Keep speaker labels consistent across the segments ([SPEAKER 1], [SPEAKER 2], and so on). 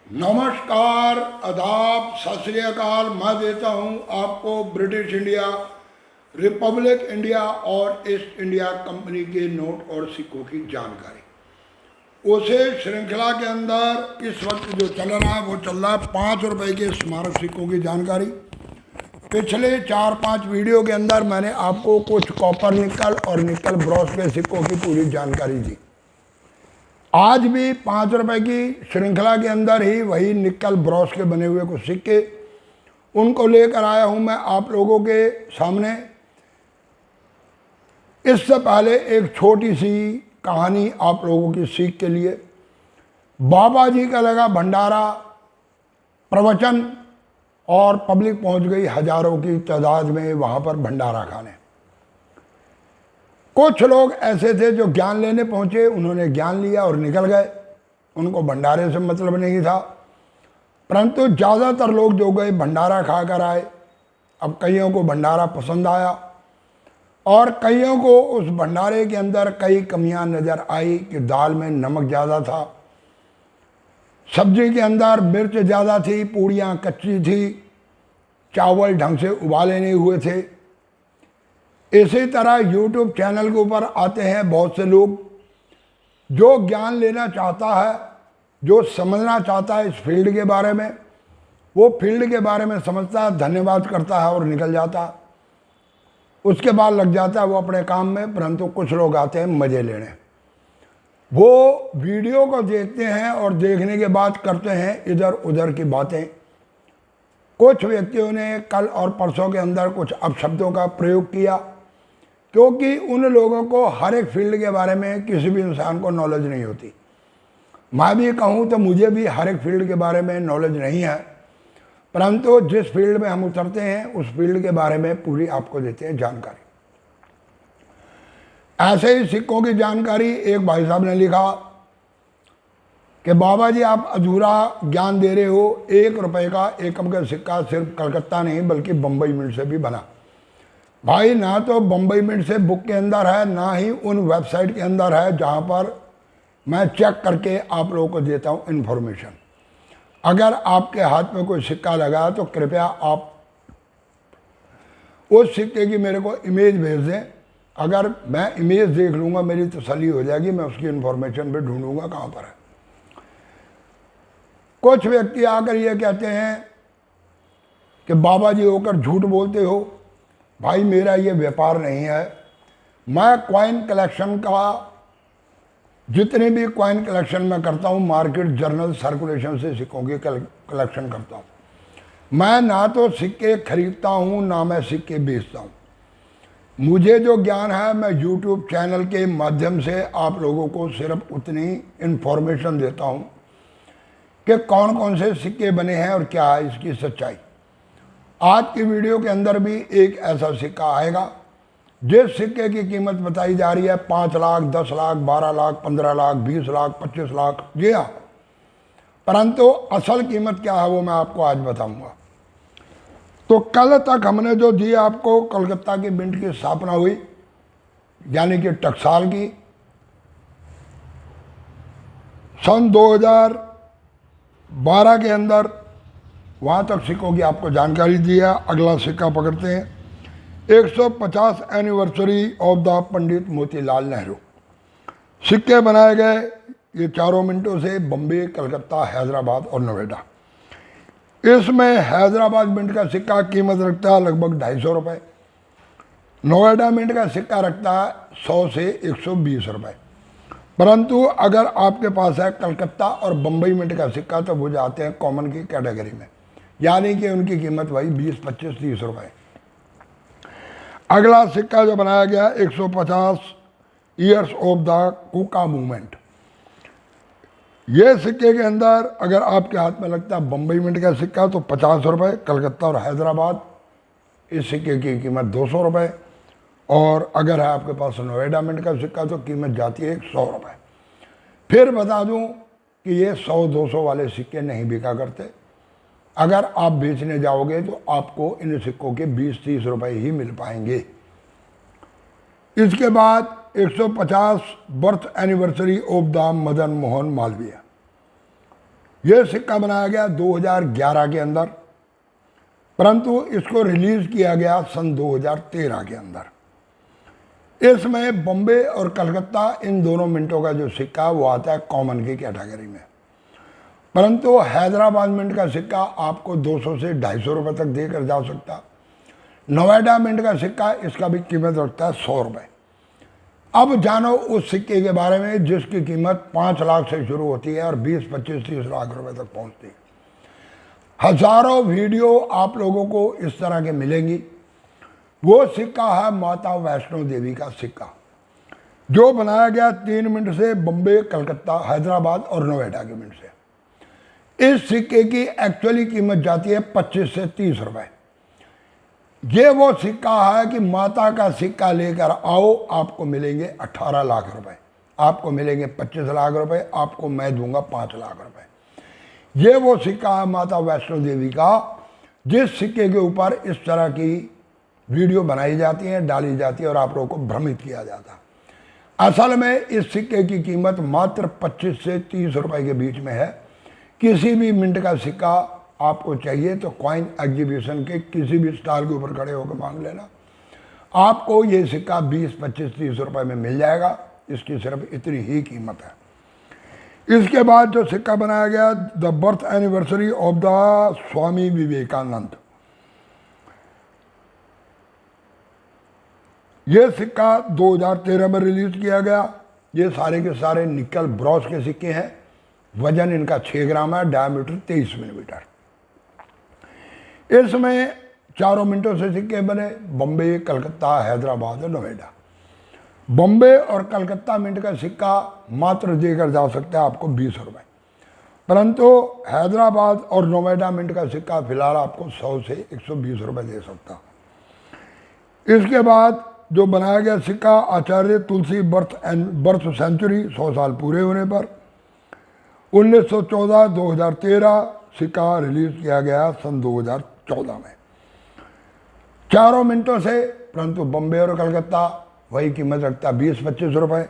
[SPEAKER 1] नमस्कार, आदाब, सत श्री अकाल। मैं देता हूं आपको ब्रिटिश इंडिया, रिपब्लिक इंडिया और ईस्ट इंडिया कंपनी के नोट और सिक्कों की जानकारी। उसे श्रृंखला के अंदर इस वक्त जो चल रहा है वो चल रहा है 5 रुपए के स्मारक सिक्कों की जानकारी। पिछले 4-5 वीडियो के अंदर मैंने आपको कुछ कॉपर निकल और निकल ब्रॉस के सिक्कों की पूरी जानकारी दी। आज भी 5 रुपए की श्रृंखला के अंदर ही वही निकल ब्रॉस के बने हुए कुछ सिक्के उनको लेकर आया हूं मैं आप लोगों के सामने। इससे पहले एक छोटी सी कहानी आप लोगों की सीख के लिए। बाबा जी का लगा भंडारा, प्रवचन और पब्लिक पहुंच गई हजारों की तादाद में वहां पर भंडारा खाने। कुछ लोग ऐसे थे जो ज्ञान लेने पहुंचे, उन्होंने ज्ञान लिया और निकल गए, उनको भंडारे से मतलब नहीं था। परंतु ज़्यादातर लोग जो गए भंडारा खा कर आए। अब कईयों को भंडारा पसंद आया और कईयों को उस भंडारे के अंदर कई कमियां नज़र आई कि दाल में नमक ज़्यादा था, सब्जी के अंदर मिर्च ज़्यादा थी, पूड़ियाँ कच्ची थी, चावल ढंग से उबाले नहीं हुए थे। इसी तरह YouTube चैनल के ऊपर आते हैं बहुत से लोग, जो ज्ञान लेना चाहता है, जो समझना चाहता है इस फील्ड के बारे में, वो फील्ड के बारे में समझता है, धन्यवाद करता है और निकल जाता है। उसके बाद लग जाता है वो अपने काम में। परंतु कुछ लोग आते हैं मज़े लेने, वो वीडियो को देखते हैं और देखने के बाद करते हैं इधर उधर की बातें। कुछ व्यक्तियों ने कल और परसों के अंदर कुछ अपशब्दों का प्रयोग किया, क्योंकि उन लोगों को हर एक फील्ड के बारे में किसी भी इंसान को नॉलेज नहीं होती। मैं भी कहूँ तो मुझे भी हर एक फील्ड के बारे में नॉलेज नहीं है, परंतु जिस फील्ड में हम उतरते हैं उस फील्ड के बारे में पूरी आपको देते हैं जानकारी। ऐसे ही सिक्कों की जानकारी एक भाई साहब ने लिखा कि बाबा जी आप अधूरा ज्ञान दे रहे हो। 1 रुपए का एकम का सिक्का सिर्फ कलकत्ता नहीं बल्कि बम्बई मिंट से भी बना। भाई ना तो बम्बई मिंट से बुक के अंदर है, ना ही उन वेबसाइट के अंदर है जहाँ पर मैं चेक करके आप लोगों को देता हूँ इन्फॉर्मेशन। अगर आपके हाथ में कोई सिक्का लगा तो कृपया आप उस सिक्के की मेरे को इमेज भेज दें। अगर मैं इमेज देख लूँगा मेरी तसल्ली हो जाएगी, मैं उसकी इन्फॉर्मेशन भी ढूंढूंगा कहाँ पर है। कुछ व्यक्ति आकर ये कहते हैं कि बाबा जी होकर झूठ बोलते हो। भाई मेरा ये व्यापार नहीं है। मैं कॉइन कलेक्शन का, जितने भी कॉइन कलेक्शन मैं करता हूँ मार्केट जर्नल सर्कुलेशन से सिक्कों की कलेक्शन करता हूँ। मैं ना तो सिक्के खरीदता हूँ ना मैं सिक्के बेचता हूँ। मुझे जो ज्ञान है मैं YouTube चैनल के माध्यम से आप लोगों को सिर्फ उतनी इन्फॉर्मेशन देता हूँ कि कौन कौन से सिक्के बने हैं और क्या है इसकी सच्चाई। आज की वीडियो के अंदर भी एक ऐसा सिक्का आएगा जिस सिक्के की कीमत बताई जा रही है 5 लाख, 10 लाख, 12 लाख, 15 लाख, 20 लाख, 25 लाख। जी हाँ, परंतु असल कीमत क्या है वो मैं आपको आज बताऊंगा। तो कल तक हमने जो दिया आपको कलकत्ता की मिंट की स्थापना हुई, यानी कि टकसाल की, सन 2012 के अंदर, वहाँ तक सिक्कों की आपको जानकारी दी है। अगला सिक्का पकड़ते हैं। 150 एनिवर्सरी ऑफ द पंडित मोतीलाल नेहरू। सिक्के बनाए गए ये चारों मिनटों से बम्बे, कलकत्ता, हैदराबाद और नोएडा। इसमें हैदराबाद मिंट का सिक्का कीमत रखता है लगभग 250 रुपये। नोएडा मिंट का सिक्का रखता है 100 से 120 रुपये। परंतु अगर आपके पास है कलकत्ता और बम्बई मिंट का सिक्का तो वो जाते हैं कॉमन की कैटेगरी में, यानी कि उनकी कीमत वही 20, 25, 30 रुपये। अगला सिक्का जो बनाया गया 150 years of the Kuka movement. ये सिक्के के अंदर अगर आपके हाथ में लगता है बम्बई मिंट का सिक्का तो 50 रुपये। कलकत्ता और हैदराबाद इस सिक्के की कीमत 200 रुपये। और अगर है आपके पास नोएडा मिंट का सिक्का तो कीमत जाती है 100 रुपये। फिर बता दूं कि ये 100-200 वाले सिक्के नहीं बिका करते। अगर आप बेचने जाओगे तो आपको इन सिक्कों के 20-30 रुपये ही मिल पाएंगे। इसके बाद 150 birth anniversary of the Madan Mohan Malviya. यह सिक्का बनाया गया 2011 के अंदर, परंतु इसको रिलीज किया गया सन 2013 के अंदर। इसमें बॉम्बे और कलकत्ता इन दोनों मिंटों का जो सिक्का वो आता है कॉमन की कैटेगरी में, परंतु हैदराबाद मिंट का सिक्का आपको 200 से 250 रुपये तक देकर जा सकता। नोएडा मिंट का सिक्का, इसका भी कीमत रखता है 100 रुपये। अब जानो उस सिक्के के बारे में जिसकी कीमत 5 लाख से शुरू होती है और 20, 25, 30 लाख रुपए तक पहुंचती है। हजारों वीडियो आप लोगों को इस तरह के मिलेंगी। वो सिक्का है माता वैष्णो देवी का सिक्का, जो बनाया गया 3 मिनट से बॉम्बे, कलकत्ता, हैदराबाद और नोएडा के मिनट से। इस सिक्के की एक्चुअली कीमत जाती है 25 से 30 रुपए। ये वो सिक्का है कि माता का सिक्का लेकर आओ, आपको मिलेंगे 18 लाख रुपए, आपको मिलेंगे 25 लाख रुपए, आपको मैं दूंगा 5 लाख रुपए। ये वो सिक्का है माता वैष्णो देवी का, जिस सिक्के के ऊपर इस तरह की वीडियो बनाई जाती है, डाली जाती है और आप लोगों को भ्रमित किया जाता है। असल में इस सिक्के की कीमत मात्र 25 से 30 रुपए के बीच में है। किसी भी मिंट का सिक्का आपको चाहिए तो कॉइन एग्जीबिशन के किसी भी स्टॉल के ऊपर खड़े होकर मांग लेना, आपको ये सिक्का 20, 25, 30 रुपए में मिल जाएगा। इसकी सिर्फ इतनी ही कीमत है। इसके बाद जो सिक्का बनाया गया, the birth anniversary of the Swami Vivekananda, ये सिक्का 2013 में रिलीज किया गया। ये सारे के सारे निकल ब्रॉस के सिक्के हैं। वजन इनका 6 ग्राम है, डायमीटर 23 मिलीमीटर। इसमें 4 मिनटों से सिक्के बने, बॉम्बे, कलकत्ता, हैदराबाद और नोएडा। बॉम्बे और कलकत्ता मिंट का सिक्का मात्र देकर जा सकता है आपको 20 रुपये, परंतु हैदराबाद और नोएडा मिंट का सिक्का फिलहाल आपको 100 से 120 रुपये दे सकता। इसके बाद जो बनाया गया सिक्का आचार्य तुलसी बर्थ सेंचुरी 100 साल पूरे होने पर 1914-2013 सिक्का रिलीज किया गया सन 2014 में। 4 मिनटों से, परंतु बॉम्बे और कलकत्ता वही कीमत रखता 20-25 रुपये।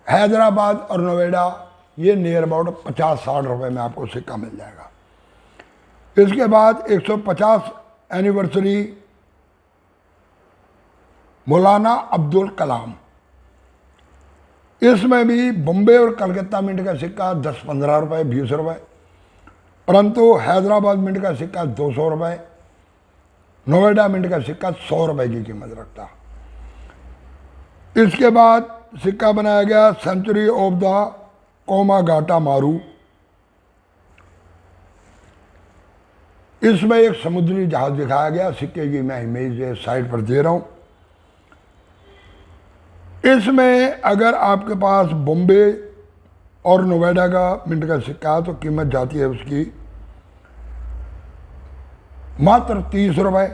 [SPEAKER 1] हैदराबाद और नोएडा ये नियर अबाउट 50-60 रुपये में आपको सिक्का मिल जाएगा। इसके बाद 150 एनिवर्सरी मौलाना अब्दुल कलाम, इसमें भी बॉम्बे और कलकत्ता मिंट का सिक्का 10-15 रुपये, 20 रुपये, परंतु हैदराबाद मिंट का सिक्का 200 रुपये, नोएडा मिंट का सिक्का 100 रुपये की कीमत रखता। इसके बाद सिक्का बनाया गया सेंचुरी ऑफ द कोमागाटा मारू। इसमें एक समुद्री जहाज दिखाया गया। सिक्के की मैं इमेज साइड पर दे रहा हूं। इसमें अगर आपके पास बॉम्बे और नोएडा का मिंट का सिक्का तो कीमत जाती है उसकी मात्र 30 रुपये,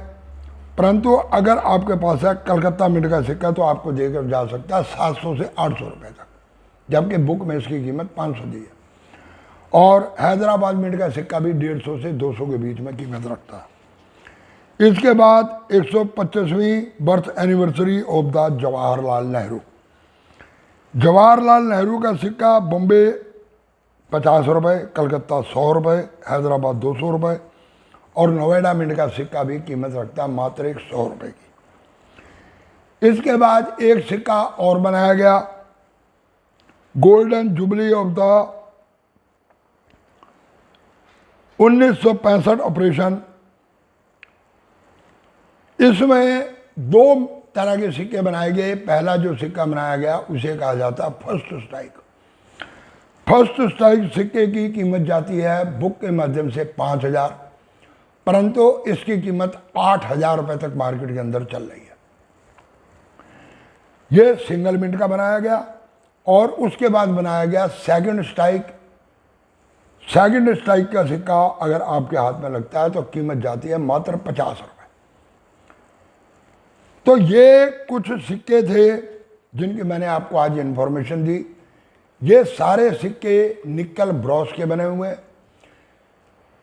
[SPEAKER 1] परंतु अगर आपके पास है कलकत्ता मिंट का सिक्का तो आपको देकर जा सकता है 700 से 800 रुपये तक, जबकि बुक में इसकी कीमत 500 दी है। और हैदराबाद मिंट का सिक्का भी 150 से 200 के बीच में कीमत रखता है। इसके बाद 125वीं birth anniversary of the Jawaharlal Nehru. Jawaharlal Nehru का सिक्का बॉम्बे 50 रुपये, कलकत्ता 100 रुपये, हैदराबाद 200 रुपये और नोएडा मिंट का सिक्का भी कीमत रखता है मात्र 100 रुपये की। इसके बाद एक सिक्का और बनाया गया, golden jubilee of the 1965 operation. इसमें 2 तरह के सिक्के बनाए गए। पहला जो सिक्का बनाया गया उसे कहा जाता है फर्स्ट स्ट्राइक। फर्स्ट स्ट्राइक सिक्के की कीमत जाती है बुक के माध्यम से 5000, परंतु इसकी कीमत 8000 रुपये तक मार्केट के अंदर चल रही है। यह सिंगल मिंट का बनाया गया। और उसके बाद बनाया गया सेकंड स्ट्राइक। सेकंड स्ट्राइक का सिक्का अगर आपके हाथ में लगता है तो कीमत जाती है मात्र 50 रुपये। तो ये कुछ सिक्के थे जिनकी मैंने आपको आज इन्फॉर्मेशन दी। ये सारे सिक्के निकल ब्रॉस के बने हुए।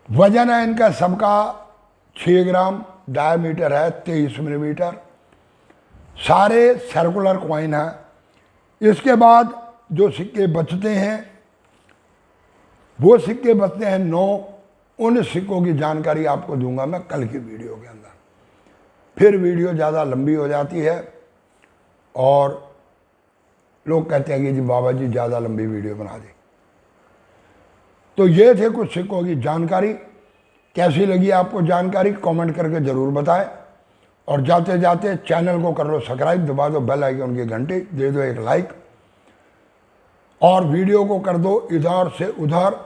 [SPEAKER 1] वजन है इनका सबका 6 ग्राम, डायमीटर है 23 मिलीमीटर। सारे सर्कुलर कॉइन हैं। इसके बाद जो सिक्के बचते हैं वो सिक्के बचते हैं 9, उन सिक्कों की जानकारी आपको दूंगा मैं कल की वीडियो के अंदर। फिर वीडियो ज़्यादा लंबी हो जाती है और लोग कहते हैं कि जी बाबा जी ज़्यादा लंबी वीडियो बना दी। तो ये थे कुछ सिक्कों की जानकारी। कैसी लगी आपको जानकारी कमेंट करके ज़रूर बताएं। और जाते जाते चैनल को कर लो सब्सक्राइब, दबा दो बेल आइकन की घंटी, दे दो एक लाइक और वीडियो को कर दो इधर से उधर